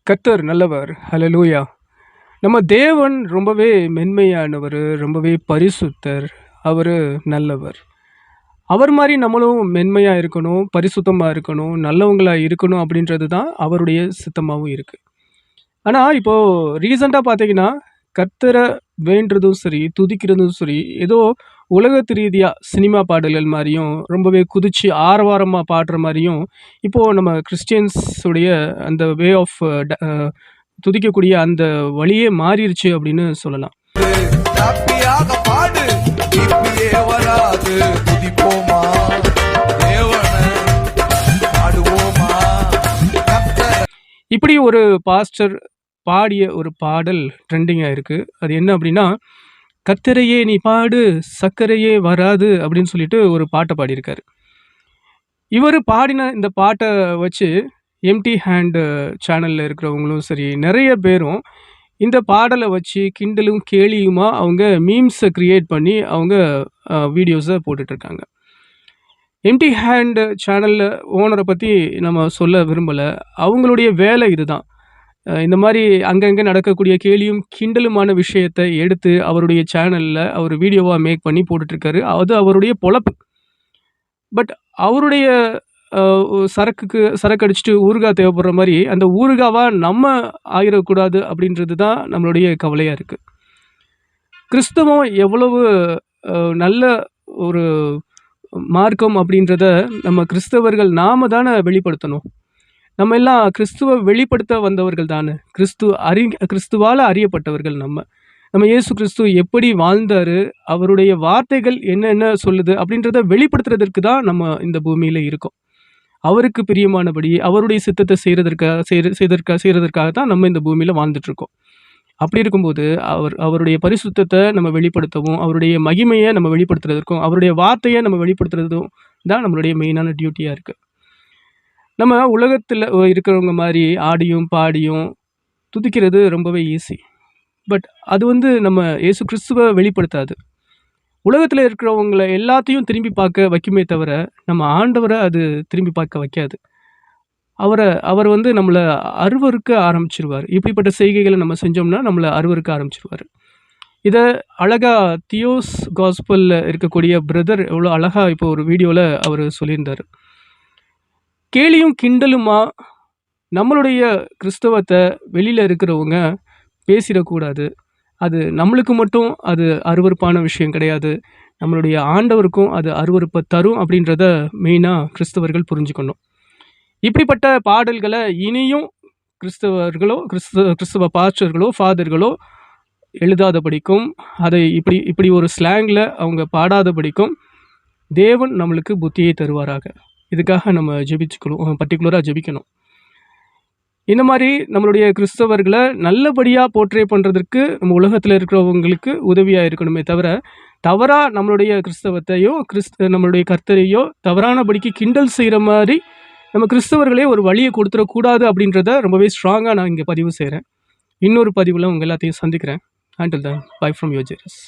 கர்த்தர் நல்லவர். ஹல்லேலூயா. நம்ம தேவன் ரொம்பவே மென்மையானவர், ரொம்பவே பரிசுத்தர். அவரு நல்லவர். அவர் மாரி நம்மளும் மென்மையா இருக்கணும், பரிசுத்தமா இருக்கணும், நல்லவங்களா இருக்கணும் அப்படின்றது தான் அவருடைய சித்தமாவும் இருக்கு. ஆனா, இப்போ ரீசென்ட்டா பார்த்தீங்கன்னா, கர்த்தர வேண்டுறதும் சரி, துதிக்கிறதும் சரி, ஏதோ உலகத்து ரீதியா சினிமா பாடல்கள் மாரியும், ரொம்பவே குதிச்சு ஆரவாரமா பாடுற மாரியும், இப்போ நம்ம கிறிஸ்டியன்ஸ் உடைய அந்த வே ஆஃப் துதிக்கக்கூடிய அந்த வழியே மாறிருச்சு அப்படின்னு சொல்லலாம். ஹாப்பியாக பாடு இப்படியே வராது துதிப்போமா தேவனை பாடுவோமா கர்த்தரை. இப்படி ஒரு பாஸ்டர் பாடிய ஒரு பாடல் ட்ரெண்டிங்கா இருக்கு. அது என்ன அப்படின்னா, "கர்த்தரையே நீ பாடு, சர்க்கரையே வராது" அப்படின்னு சொல்லிட்டு ஒரு பாட்ட பாடியிருக்காரு. இவரு பாடின இந்த பாட்ட வச்சு எம்ப்டி ஹேண்ட் சேனல்ல இருக்கிறவங்களும் சரி, நெறைய பேரும் இந்த பாடல வச்சு கிண்டலும், கேலியுமா அவங்க மீம்ஸ கிரியேட் பண்ணி அவங்க வீடியோஸ போட்டுட்ருக்காங்க. எம்ப்டி ஹேண்ட் சேனல்ல ஓனர பத்தி நம்ம சொல்ல விரும்பல. அவங்களுடைய வேலை இதுதான். இந்த மாரி அங்கங்க நடக்கக்கூடிய கேலியும், கிண்டலுமான விஷயத்த எடுத்து அவருடைய சேனல்ல அவர் வீடியோவா மேக் பண்ணி போட்டுட்ருக்காரு. அது அவருடைய பொழப்பு. பட் அவருடைய சரக்கு அடிச்சுட்டு ஊறுகாய் தேவைப்படுற மாரி, அந்த ஊறுகாவா நம்ம ஆயிறக்கூடாது அப்படின்றது தான் நம்மளுடைய கவலையா இருக்கு. கிறிஸ்தவம் எவ்வளவு நல்ல ஒரு மார்க்கம் அப்படின்றத நம்ம கிறிஸ்தவர்கள் நாம தான வெளிப்படுத்தணும். நம்ம எல்லாம் கிறிஸ்துவ வெளிப்படுத்த வந்தவர்கள் தானே. கிறிஸ்துவால அறியப்பட்டவர்கள் நம்ம. நம்ம இயேசு கிறிஸ்து எப்படி வாழ்ந்தாரு, அவருடைய வார்த்தைகள் என்னென்ன சொல்லுது அப்படின்றத வெளிப்படுத்துறதற்கு தான் நம்ம இந்த பூமியில இருக்கோம். அவருக்கு பிரியமானபடி, அவருடைய சித்தத்த செய்றதற்காக தான் நம்ம இந்த பூமியில வாழ்ந்துட்டுருக்கோம். அப்படி இருக்கும்போது, அவருடைய பரிசுத்தத்த நம்ம வெளிப்படுத்தவும், அவருடைய மகிமைய நம்ம வெளிப்படுத்துறதற்கும், அவருடைய வார்த்தைய நம்ம வெளிப்படுத்துறதும் தான் நம்மளுடைய மெயினான டியூட்டியா இருக்கு. நம்ம உலகத்துல இருக்கிறவங்க மாரி ஆடியும், பாடியும் துதிக்கிறது ரொம்பவே ஈஸி. பட் அது நம்ம இயேசு கிறிஸ்துவ வெளிப்படுத்தாது. உலகத்துல இருக்கிறவங்கள எல்லாத்தையும் திரும்பி பார்க்க வைக்குமே தவிர, நம்ம ஆண்டவர அது திரும்பி பார்க்க வைக்காது. அவர் நம்மள அருவருக்க ஆரம்பிச்சுருவாரு. இப்படிப்பட்ட செய்கைகள நம்ம செஞ்சோம்னா, நம்மள அருவருக்க ஆரம்பிச்சுருவாரு. இத அழகா தியோஸ் காஸ்பல்ல இருக்கக்கூடிய பிரதர் எவ்வளோ அழகா இப்போ ஒரு வீடியோல அவரு சொல்லியிருந்தாரு. கேலியும் கிண்டலுமா நம்மளுடைய கிறிஸ்தவத்த வெளியில இருக்கிறவங்க பேசிறக்கூடாது. அது நம்மளுக்கு மட்டும் அது அருவருப்பான விஷயம் கிடையாது. நம்மளுடைய ஆண்டவருக்கும் அது அருவருப்ப தரும் அப்படின்றத மெயினா கிறிஸ்தவர்கள் புரிஞ்சுக்கணும். இப்படிப்பட்ட பாடல்கள இனியும் கிறிஸ்தவ பாஸ்டர்களோ, ஃபாதர்களோ எழுதாதபடிக்கும், அதை இப்படி ஒரு ஸ்லாங்ல அவங்க பாடாதபடிக்கும் தேவன் நம்மளுக்கு புத்தியை தருவாராக. இதுக்காக நம்ம பர்ட்டிகுலரா ஜெபிக்கணும். இந்த மாரி நம்மளுடைய கிறிஸ்தவர்கள நல்லபடியா போர்ட்ரே பண்றதற்கு நம்ம உலகத்துல இருக்கிறவங்களுக்கு உதவியா இருக்கணுமே தவிர, தவறா நம்மளுடைய கிறிஸ்தவத்தையோ, நம்மளுடைய கர்த்தரையோ தவறானபடிக்கு கிண்டல் செய்ற மாரி நம்ம கிறிஸ்தவர்களே ஒரு வழிய கொடுத்துறக்கூடாது அப்படின்றத ரொம்பவே ஸ்ட்ராங்கா நான் இங்க பதிவு செய்றேன். இன்னொரு பதிவுல உங்க எல்லாத்தையும் சந்திக்கிறேன். Until then, bye from your ஜெரஸ்.